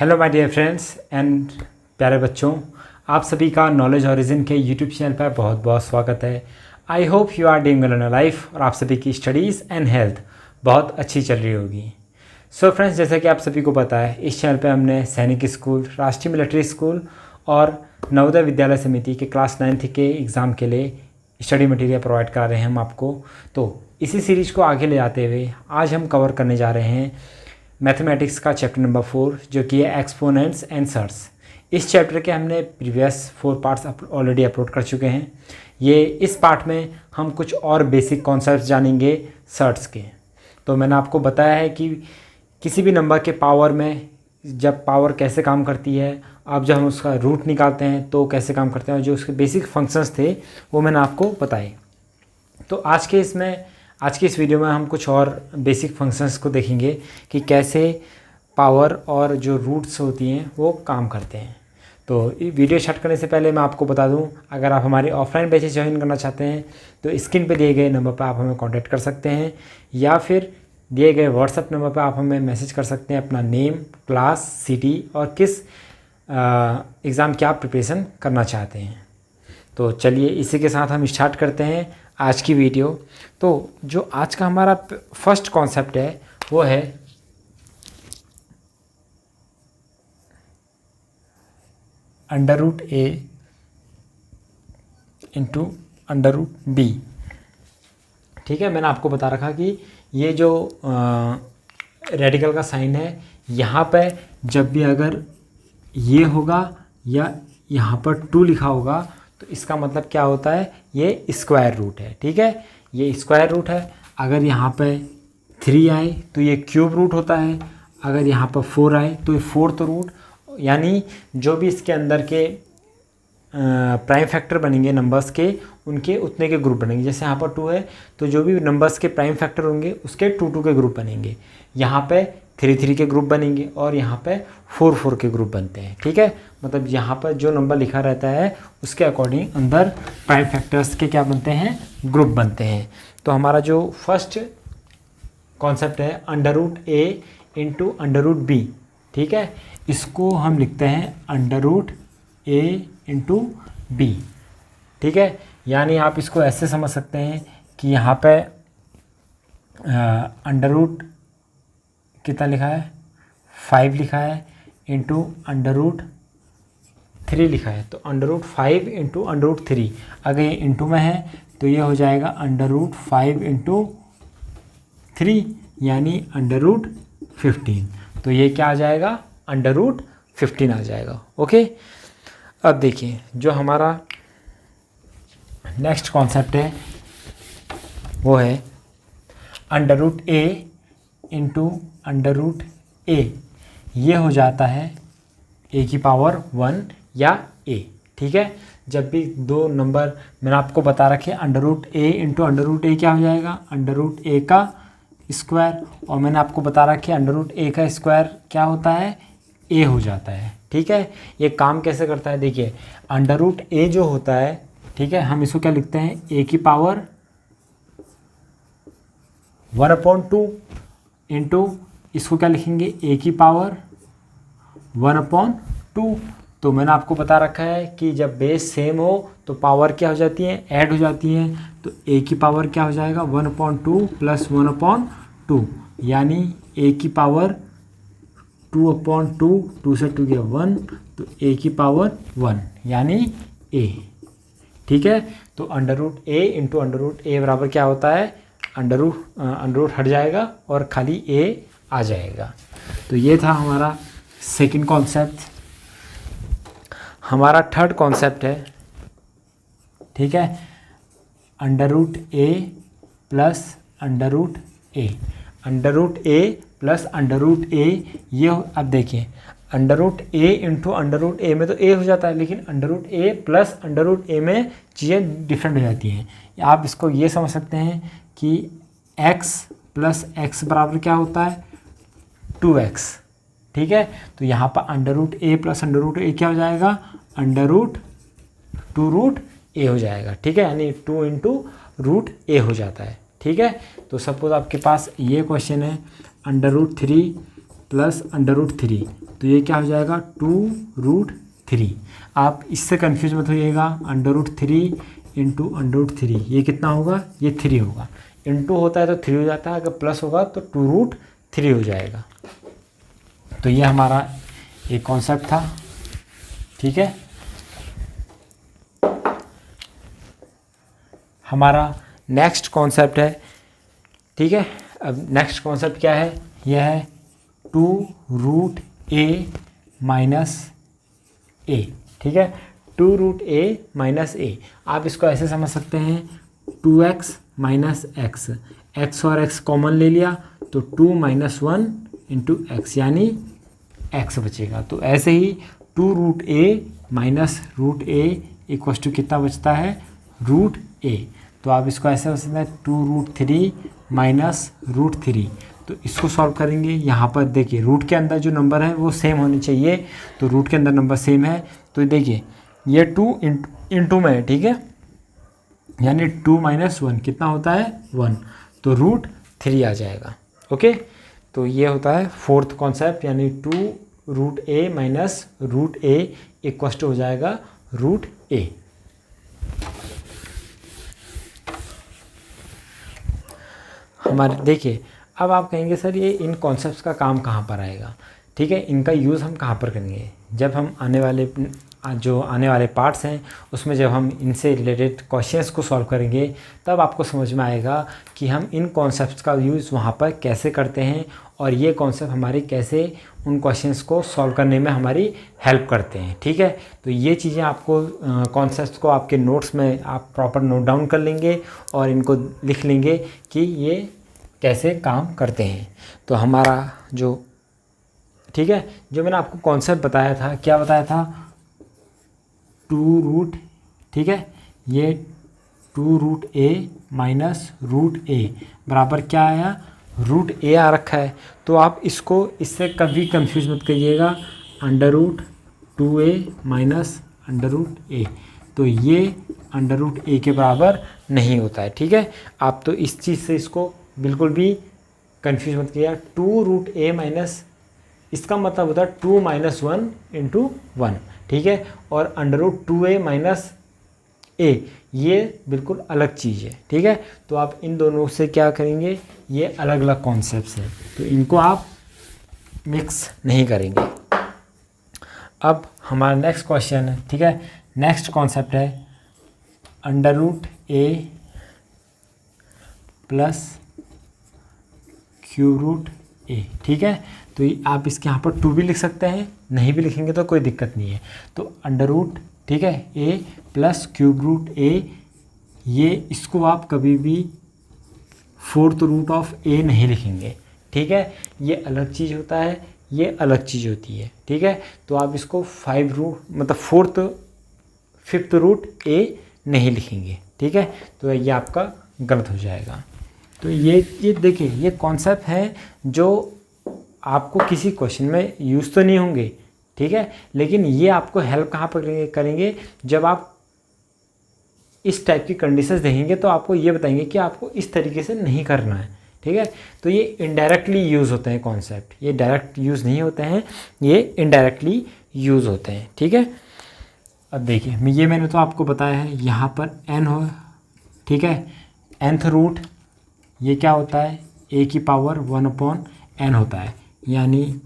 Hello my dear friends and प्यारे बच्चों, आप सभी का नॉलेज ओरिजिन के यूट्यूब चैनल पर बहुत बहुत स्वागत है। I hope you are doing well in your life और आप सभी की स्टडीज़ एंड हेल्थ बहुत अच्छी चल रही होगी। सो फ्रेंड्स, जैसा कि आप सभी को पता है, इस चैनल पे हमने सैनिक स्कूल, राष्ट्रीय मिलिट्री स्कूल और नवोदय विद्यालय समिति के क्लास 9th के एग्ज़ाम के लिए स्टडी मटेरियल प्रोवाइड करा रहे हैं हम आपको। तो इसी सीरीज़ को आगे ले जाते हुए आज हम कवर करने जा रहे हैं मैथमेटिक्स का चैप्टर नंबर 4, जो कि है एक्सपोनेंट्स एंड सर्ट्स। इस चैप्टर के हमने प्रीवियस 4 पार्ट्स ऑलरेडी अपलोड कर चुके हैं। ये इस पार्ट में हम कुछ और बेसिक कॉन्सेप्ट्स जानेंगे सर्ट्स के। तो मैंने आपको बताया है कि किसी भी नंबर के पावर में जब पावर कैसे काम करती है, अब जब हम उसका रूट निकालते हैं तो कैसे काम करते हैं, और जो उसके बेसिक फंक्शंस थे वो मैंने आपको बताए। तो आज के इस वीडियो में हम कुछ और बेसिक फंक्शंस को देखेंगे कि कैसे पावर और जो रूट्स होती हैं वो काम करते हैं। तो वीडियो स्टार्ट करने से पहले मैं आपको बता दूं, अगर आप हमारे ऑफलाइन बैचेस ज्वाइन करना चाहते हैं तो स्क्रीन पे दिए गए नंबर पर आप हमें कांटेक्ट कर सकते हैं, या फिर दिए गए व्हाट्सएप नंबर पर आप हमें मैसेज कर सकते हैं अपना नेम, क्लास, सिटी और किस एग्ज़ाम की आप प्रिपरेशन करना चाहते हैं। तो चलिए इसी के साथ हम स्टार्ट करते हैं आज की वीडियो। तो जो आज का हमारा फर्स्ट कॉन्सेप्ट है वो है √a इंटू √b। ठीक है, मैंने आपको बता रखा कि ये जो रेडिकल का साइन है, यहाँ पे जब भी अगर ये होगा या यहाँ पर 2 लिखा होगा तो इसका मतलब क्या होता है, ये स्क्वायर रूट है। ठीक है, ये स्क्वायर रूट है। अगर यहाँ पे 3 आए तो ये क्यूब रूट होता है। अगर यहाँ पर 4 आए तो ये 4th रूट, यानी जो भी इसके अंदर के प्राइम फैक्टर बनेंगे नंबर्स के, उनके उतने के ग्रुप बनेंगे। जैसे यहाँ पर 2 है तो जो भी नंबर्स के प्राइम फैक्टर होंगे उसके 2 के ग्रुप बनेंगे। यहाँ पे 3 के ग्रुप बनेंगे और यहाँ पे 4 के ग्रुप बनते हैं। ठीक है, मतलब यहाँ पर जो नंबर लिखा रहता है उसके अकॉर्डिंग अंदर प्राइम फैक्टर्स के क्या बनते हैं, ग्रुप बनते हैं। तो हमारा जो फर्स्ट कॉन्सेप्ट है √a इंटू √b। ठीक है, इसको हम लिखते हैं √a इंटू b। ठीक है, यानी आप इसको ऐसे समझ सकते हैं कि यहाँ पे अंडर कितना लिखा है, 5 लिखा है, इंटू √3 लिखा है। तो √5 इंटू √3, अगर ये इंटू में है तो ये हो जाएगा √5 इंटू 3, यानी √15। तो ये क्या आ जाएगा, √15 आ जाएगा। ओके, अब देखिए जो हमारा नेक्स्ट कॉन्सेप्ट है वो है √a इंटू √a। ये हो जाता है a की पावर 1 या a। ठीक है, जब भी दो नंबर मैंने आपको बता रखे √a इंटू √a क्या हो जाएगा, √a का स्क्वायर, और मैंने आपको बता रखे √a का स्क्वायर क्या होता है, a हो जाता है। ठीक है, ये काम कैसे करता है, देखिए √a जो होता है, ठीक है, हम इसको क्या लिखते हैं, a की पावर 1/2 इंटू इसको क्या लिखेंगे, a की पावर 1/2। तो मैंने आपको बता रखा है कि जब बेस सेम हो तो पावर क्या हो जाती है, ऐड हो जाती है। तो a की पावर क्या हो जाएगा, 1/2 प्लस 1/2, यानी a की पावर 2/2, 2 से 2 गया 1, तो a की पावर 1 यानी a। ठीक है, तो √a इंटू √a बराबर क्या होता है, अंडर हट जाएगा और खाली a आ जाएगा। तो ये था हमारा सेकंड कॉन्सेप्ट। हमारा थर्ड कॉन्सेप्ट है, ठीक है, √a plus √a, √a plus √a। ये अब देखिए √a इंटू √a में तो a हो जाता है, लेकिन √a प्लस √a में चीज़ें डिफरेंट हो जाती हैं। आप इसको ये समझ सकते हैं कि x प्लस x बराबर क्या होता है, 2x। ठीक है, तो यहाँ पर √a प्लस √a क्या हो जाएगा, √2√a हो जाएगा। ठीक है, यानी 2 इंटू √a हो जाता है। ठीक है, तो सपोज आपके पास ये क्वेश्चन है √3 प्लस √3, तो ये क्या हो जाएगा 2√3। आप इससे कंफ्यूज मत होइएगा, √3 इंटू √3 ये कितना होगा, ये 3 होगा। इंटू होता है तो 3 हो जाता है, अगर प्लस होगा तो 2√3 हो जाएगा। तो ये हमारा एक कॉन्सेप्ट था, ठीक है। हमारा नेक्स्ट कॉन्सेप्ट है, ठीक है। अब नेक्स्ट कॉन्सेप्ट क्या है, यह है 2√a माइनस a, ठीक है। 2√a माइनस a, आप इसको ऐसे समझ सकते हैं 2x माइनस x, x और x कॉमन ले लिया तो 2 माइनस 1 इंटू एक्स, यानी x बचेगा। तो ऐसे ही 2√a minus √a equal to कितना बचता है, √a। तो आप इसको ऐसे हो सकते हैं 2√3 माइनस √3। तो इसको सॉल्व करेंगे, यहाँ पर देखिए रूट के अंदर जो नंबर है वो सेम होने चाहिए, तो रूट के अंदर नंबर सेम है। तो देखिए ये 2 इंटू में है, ठीक है, यानी 2 माइनस 1 कितना होता है 1, तो √3 आ जाएगा। ओके, तो ये होता है फोर्थ कॉन्सेप्ट, यानी 2√a minus √a equal to हो जाएगा √a। हमारे देखिए, अब आप कहेंगे सर ये इन कॉन्सेप्ट्स का काम कहाँ पर आएगा, ठीक है, इनका यूज़ हम कहाँ पर करेंगे, जब हम आने वाले पार्ट्स हैं उसमें जब हम इनसे रिलेटेड क्वेश्चंस को सॉल्व करेंगे, तब आपको समझ में आएगा कि हम इन कॉन्सेप्ट्स का यूज़ वहाँ पर कैसे करते हैं और ये कॉन्सेप्ट हमारी कैसे उन क्वेश्चंस को सॉल्व करने में हमारी हेल्प करते हैं, ठीक है। तो ये चीज़ें आपको कॉन्सेप्ट्स को आपके नोट्स में आप प्रॉपर नोट डाउन कर लेंगे और इनको लिख लेंगे कि ये कैसे काम करते हैं। तो हमारा जो, ठीक है, जो मैंने आपको कॉन्सेप्ट बताया था, क्या बताया था, 2√, ठीक है, ये 2√a माइनस √a बराबर क्या आया, √a आ रखा है। तो आप इसको इससे कभी कंफ्यूज मत करिएगा, √2a माइनस √a, तो ये √a के बराबर नहीं होता है, ठीक है। आप तो इस चीज़ से इसको बिल्कुल भी कंफ्यूज मत कीजिएगा। 2√a माइनस, इसका मतलब होता है 2 माइनस 1 इंटू 1, ठीक है, और √2a माइनस a ये बिल्कुल अलग चीज़ है, ठीक है। तो आप इन दोनों से क्या करेंगे, ये अलग अलग कॉन्सेप्ट्स हैं, तो इनको आप मिक्स नहीं करेंगे। अब हमारा नेक्स्ट क्वेश्चन है, ठीक है, नेक्स्ट कॉन्सेप्ट है √a प्लस √a, ठीक है। तो आप इसके यहाँ पर 2 भी लिख सकते हैं, नहीं भी लिखेंगे तो कोई दिक्कत नहीं है। तो √, ठीक है, a प्लस √a, ये इसको आप कभी भी 4th रूट ऑफ a नहीं लिखेंगे, ठीक है, ये अलग चीज़ होता है, ये अलग चीज़ होती है, ठीक है। तो आप इसको 5 रूट मतलब 5th रूट a नहीं लिखेंगे, ठीक है, तो ये आपका गलत हो जाएगा। तो ये देखिए, ये कॉन्सेप्ट है जो आपको किसी क्वेश्चन में यूज़ तो नहीं होंगे, ठीक है, लेकिन ये आपको हेल्प कहाँ पर करेंगे, जब आप इस टाइप की कंडीशंस देखेंगे तो आपको ये बताएंगे कि आपको इस तरीके से नहीं करना है, ठीक है। तो ये इनडायरेक्टली यूज़ होते हैं कॉन्सेप्ट, ये डायरेक्ट यूज़ नहीं होते हैं, ये इनडायरेक्टली यूज़ होते हैं, ठीक है। अब देखिए, ये मैंने तो आपको बताया है, यहाँ पर n हो, ठीक है, nth रूट ये क्या होता है, a की पावर 1/n होता है, यानी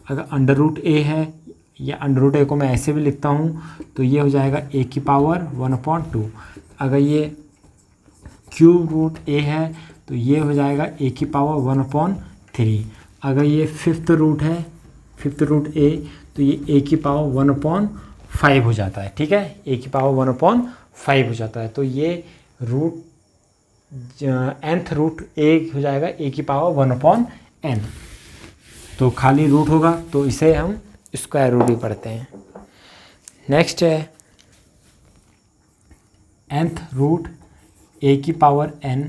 अगर √a है या √a को मैं ऐसे भी लिखता हूँ तो ये हो जाएगा a की पावर 1/2। अगर ये √a है तो ये हो जाएगा a की पावर 1/3। अगर ये 5th रूट है, 5th रूट a, तो ये a की पावर 1/5 हो जाता है, ठीक है, a की पावर 1/5 हो जाता है। तो ये nth रूट a हो जाएगा a की पावर 1/n, तो खाली रूट होगा तो इसे हम स्क्वायर रूट भी पढ़ते हैं। नेक्स्ट है nth रूट a की पावर n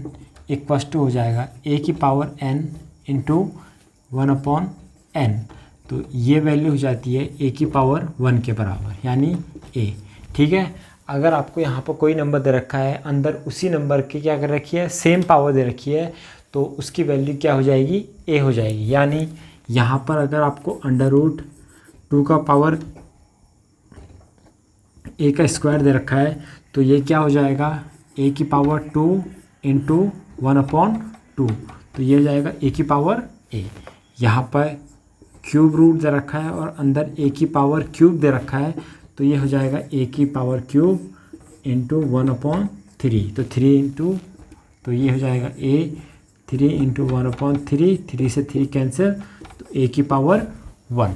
इक्वल टू हो जाएगा a की पावर n इंटू 1/n, तो ये वैल्यू हो जाती है a की पावर 1 के बराबर, यानी a, ठीक है। अगर आपको यहाँ पर कोई नंबर दे रखा है, अंदर उसी नंबर की क्या कर रखी है, सेम पावर दे रखी है, तो उसकी वैल्यू क्या हो जाएगी, a हो जाएगी, यानी यहाँ पर अगर आपको अंडर रूट 2 का पावर ए का स्क्वायर दे रखा है तो ये क्या हो जाएगा, ए की पावर 2 इंटू 1/2, तो ये हो जाएगा ए की पावर ए। यहाँ पर क्यूब रूट दे रखा है और अंदर ए की पावर क्यूब दे रखा है, तो ये हो जाएगा ए की पावर क्यूब इंटू 1/3, तो 3 इंटू, तो ये हो जाएगा ए 3 इंटू 1/3, 3 से 3 कैंसिल, तो ए की पावर 1।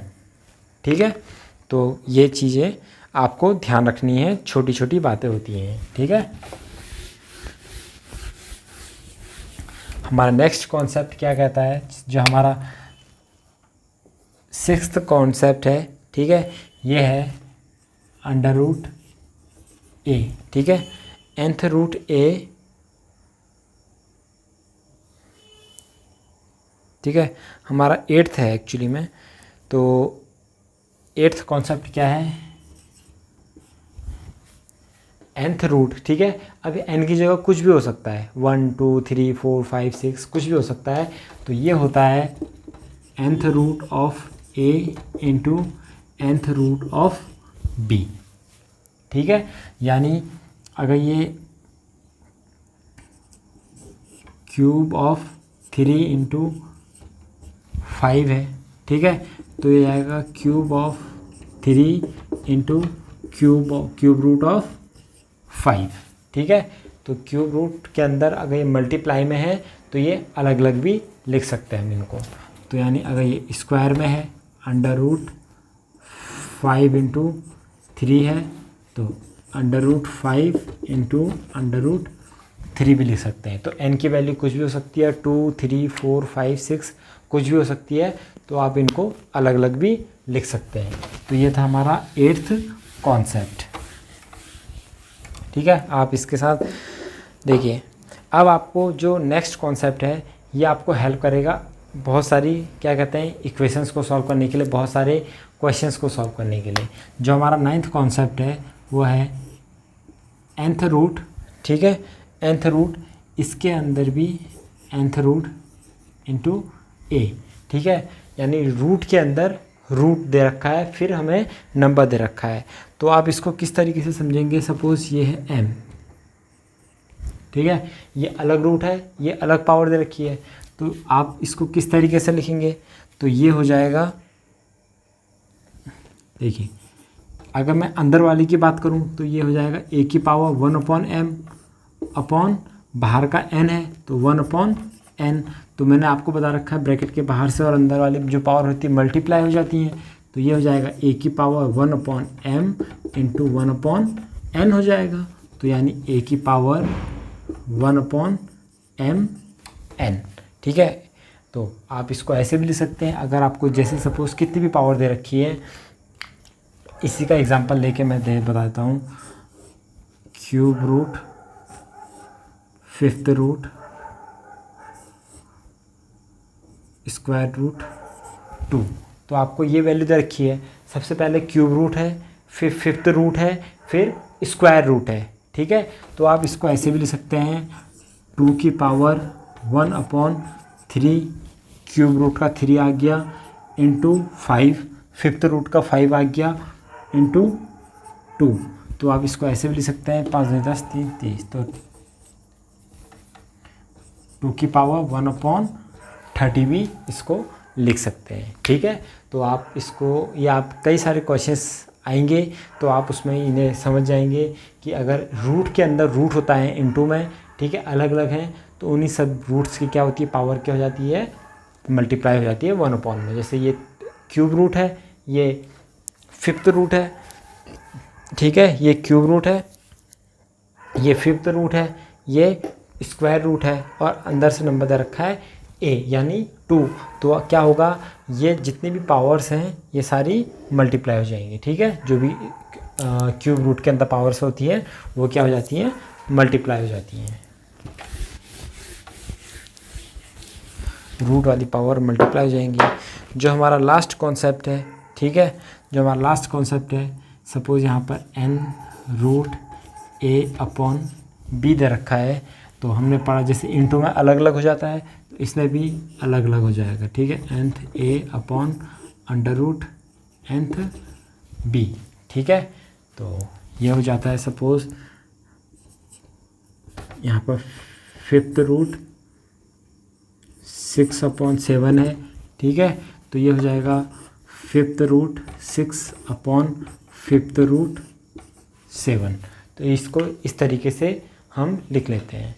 ठीक है, तो ये चीज़ें आपको ध्यान रखनी है, छोटी छोटी बातें होती हैं। ठीक है, हमारा नेक्स्ट कॉन्सेप्ट क्या कहता है, जो हमारा 6th कॉन्सेप्ट है, ठीक है, ये है अंडर रूट ए। ठीक है, nth रूट ए, ठीक है, हमारा 8th है एक्चुअली में। तो 8th कॉन्सेप्ट क्या है, nth रूट। ठीक है, अब n की जगह कुछ भी हो सकता है, 1 2 3 4 5 6 कुछ भी हो सकता है, तो ये होता है nth root of a into nth root of b। ठीक है, यानी अगर ये क्यूब ऑफ 3 इंटू 5 है, ठीक है, तो ये आएगा cube of 3 into cube root of 5। ठीक है, तो क्यूब रूट के अंदर अगर ये मल्टीप्लाई में है तो ये अलग अलग भी लिख सकते हैं हम इनको। तो यानी अगर ये स्क्वायर में है, अंडर रूट 5 इंटू 3 है, तो under root 5 into under root 3 भी लिख सकते हैं। तो n की वैल्यू कुछ भी हो सकती है, 2 3 4 5 6 कुछ भी हो सकती है, तो आप इनको अलग अलग भी लिख सकते हैं। तो ये था हमारा 8th कॉन्सेप्ट। ठीक है, आप इसके साथ देखिए। अब आपको जो नेक्स्ट कॉन्सेप्ट है ये आपको हेल्प करेगा बहुत सारी, क्या कहते हैं, इक्वेशंस को सॉल्व करने के लिए, बहुत सारे क्वेश्चंस को सॉल्व करने के लिए। जो हमारा 9th कॉन्सेप्ट है वो है nth रूट। ठीक है, nth रूट, इसके अंदर भी nth रूट इंटू a। ठीक है, यानी रूट के अंदर रूट दे रखा है, फिर हमें नंबर दे रखा है। तो आप इसको किस तरीके से समझेंगे, सपोज ये है m, ठीक है, ये अलग रूट है, ये अलग पावर दे रखी है, तो आप इसको किस तरीके से लिखेंगे, तो ये हो जाएगा, देखिए अगर मैं अंदर वाली की बात करूं तो ये हो जाएगा a की पावर 1/m अपॉन बाहर का n है तो 1/n। तो मैंने आपको बता रखा है ब्रैकेट के बाहर से और अंदर वाली जो पावर होती है मल्टीप्लाई हो जाती हैं, तो ये हो जाएगा a की पावर 1/m इंटू 1/n हो जाएगा, तो यानी a की पावर 1/mn। ठीक है, तो आप इसको ऐसे भी लिख सकते हैं। अगर आपको जैसे सपोज कितनी भी पावर दे रखी है, इसी का एग्जांपल लेके मैं बताता हूँ, cube root 5th root square root 2, तो आपको ये वैल्यू दे रखी है। सबसे पहले क्यूब रूट है, फिर 5th रूट है, फिर स्क्वायर रूट है। ठीक है, तो आप इसको ऐसे भी लिख सकते हैं, 2 की पावर 1/3, क्यूब रूट का 3 आ गया, इंटू 5, 5th रूट का 5 आ गया, इंटू 2। तो आप इसको ऐसे भी लिख सकते हैं, 5 10 3 30, तो 2 की पावर 1/30 भी इसको लिख सकते हैं। ठीक है, तो आप इसको, या आप कई सारे क्वेश्चंस आएंगे तो आप उसमें इन्हें समझ जाएंगे कि अगर रूट के अंदर रूट होता है इंटू में, ठीक है, अलग अलग हैं, तो उन्हीं सब रूट्स की क्या होती है, पावर क्या हो जाती है, मल्टीप्लाई हो जाती है 1/, में। जैसे ये क्यूब रूट है, ये 5th रूट है, ठीक है, ये क्यूब रूट है, ये 5th रूट है, ये स्क्वायर रूट है, और अंदर से नंबर दे रखा है a यानी 2। तो क्या होगा, ये जितनी भी पावर्स हैं ये सारी मल्टीप्लाई हो जाएंगी। ठीक है, जो भी क्यूब रूट के अंदर पावर्स होती है वो क्या हो जाती हैं, मल्टीप्लाई हो जाती हैं, रूट वाली पावर मल्टीप्लाई हो जाएंगी। जो हमारा लास्ट कॉन्सेप्ट है, ठीक है, जो हमारा लास्ट कॉन्सेप्ट है, सपोज यहाँ पर n root a upon b दे रखा है, तो हमने पढ़ा जैसे इंटू में अलग अलग हो जाता है, तो इसमें भी अलग अलग हो जाएगा, ठीक है। nth a upon under root nth b, ठीक है। तो ये हो जाता है सपोज यहाँ पर 5th रूट 6/7 है, ठीक है। तो ये हो जाएगा 5th रूट 6/5th रूट 7। तो इसको इस तरीके से हम लिख लेते हैं।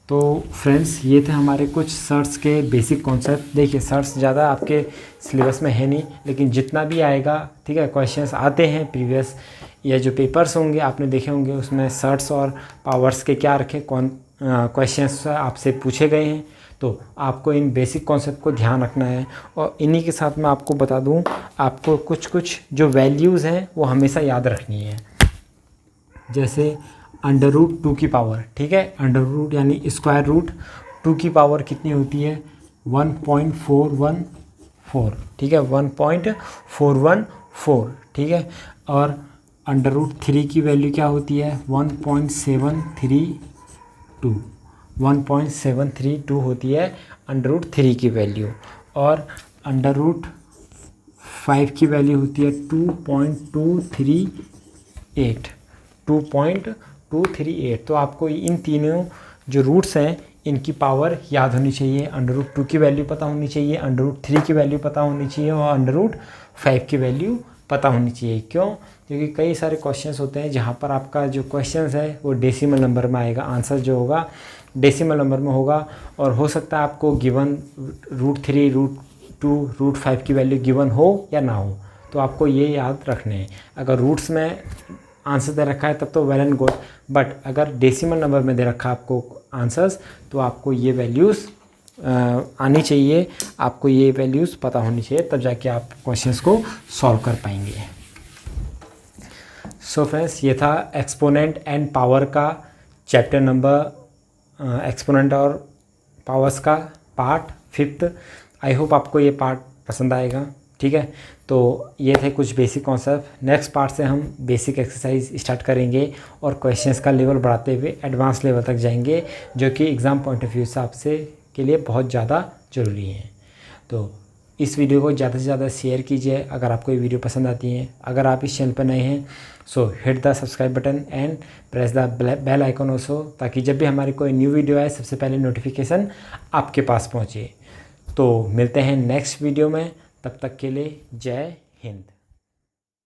तो फ्रेंड्स ये थे हमारे कुछ सर्ट्स के बेसिक कॉन्सेप्ट। देखिए सर्ट्स ज़्यादा आपके सिलेबस में है नहीं, लेकिन जितना भी आएगा, ठीक है, क्वेश्चंस आते हैं प्रीवियस या जो पेपर्स होंगे आपने देखे होंगे, उसमें सर्ट्स और पावर्स के क्या रखे कौन क्वेश्चंस आपसे पूछे गए हैं। तो आपको इन बेसिक कॉन्सेप्ट को ध्यान रखना है। और इन्हीं के साथ मैं आपको बता दूं, आपको कुछ कुछ जो वैल्यूज़ हैं वो हमेशा याद रखनी है। जैसे अंडर रूट 2 की पावर, ठीक है, अंडर रूट यानी स्क्वायर रूट 2 की पावर कितनी होती है 1.414, ठीक है, 1.414, ठीक है। और अंडर रूट 3 की वैल्यू क्या होती है 1.732 होती है अंडर रूट 3 की वैल्यू। और अंडर रूट 5 की वैल्यू होती है 2.238। तो आपको इन तीनों जो रूट्स हैं इनकी पावर याद होनी चाहिए। अंडर रूट 2 की वैल्यू पता होनी चाहिए, अंडर रूट 3 की वैल्यू पता होनी चाहिए और अंडर रूट 5 की वैल्यू पता होनी चाहिए। क्यों? क्योंकि कई सारे क्वेश्चंस होते हैं जहाँ पर आपका जो क्वेश्चंस है वो डेसिमल नंबर में आएगा, आंसर जो होगा डेसिमल नंबर में होगा। और हो सकता है आपको गिवन रूट 3, रूट 2, रूट 5 की वैल्यू गिवन हो या ना हो। तो आपको ये याद रखने हैं। अगर रूट्स में आंसर दे रखा है तब तो वेल एंड गुड, बट अगर डेसिमल नंबर में दे रखा है आपको आंसर्स, तो आपको ये वैल्यूज़ आनी चाहिए, आपको ये वैल्यूज़ पता होनी चाहिए, तब जाके आप क्वेश्चंस को सॉल्व कर पाएंगे। सो फ्रेंड्स ये था एक्सपोनेंट एंड पावर का चैप्टर नंबर, एक्सपोनेंट और पावर्स का पार्ट 5th। आई होप आपको ये पार्ट पसंद आएगा, ठीक है। तो ये थे कुछ बेसिक कॉन्सेप्ट। नेक्स्ट पार्ट से हम बेसिक एक्सरसाइज स्टार्ट करेंगे और क्वेश्चंस का लेवल बढ़ाते हुए एडवांस लेवल तक जाएंगे, जो कि एग्ज़ाम पॉइंट ऑफ व्यू से आपसे के लिए बहुत ज़्यादा ज़रूरी है। तो इस वीडियो को ज़्यादा से ज़्यादा शेयर कीजिए अगर आपको ये वीडियो पसंद आती है। अगर आप इस चैनल पर नए हैं so hit the subscribe button and press the bell icon also, ताकि जब भी हमारी कोई न्यू वीडियो आए सबसे पहले नोटिफिकेशन आपके पास पहुँचे। तो मिलते हैं नेक्स्ट वीडियो में, तब तक के लिए जय हिंद।